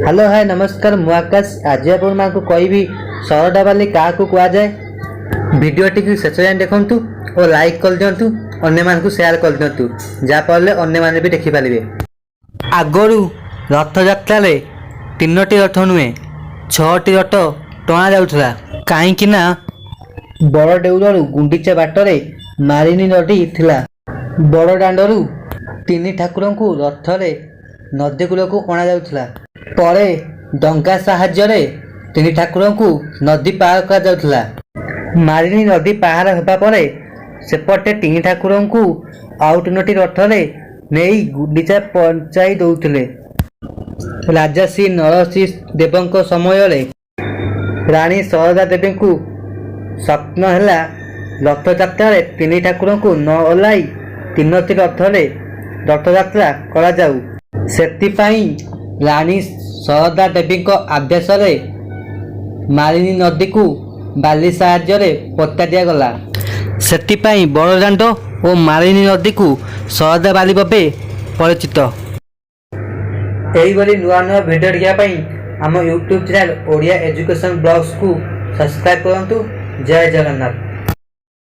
Hello hi नमस्कार मु आकाश आज आपको कहबी सरडा बाली क्या कहुए। भिडटी की शेष जाए देखूँ और लाइक कर दिंतु अन्य सेयार कर दिंतु जहाँफल अन्य भी देखिपारे। आगु रथ यात्रा तीनोटी रथ नुहे 6टी रथ टणा जाऊला कहीं बड़ देउलू गुंडीचा बाटरे मारिनी नदी थिला। बड़ दाण्डरू तीन ठाकुर को रथरे नदी कूल को अणा जाउथला। परे डंगा साहाय्य तीन ठाकुर को नदी पार कर मारिनी नदी पार होगा पर सेपटे तीन ठाकुर को आउ तीनोटी रथरे नहीं गुंडीचा पहुंचाई दौले। राजा श्री नरसिंह देव समय राणी शारदा देवी को स्वप्न है रथ यात्रा तीन ठाकुर को न ओह्लाई तीनोटी रथरे रथ यात्रा करा जाऊ। सेतिपाई राणी शारदा देवी आदेश मालिनी नदी को बाली साहाय्य पत्ता दिगला। सेतिपाई बड़दाण्ड और मालिनी नदी को शारदा बाली भावे परिचित। यही नुआ नुआ भिडियो देखापी आम YouTube channel Odia education blogs को सब्सक्राइब करूँ। जय जगन्नाथ।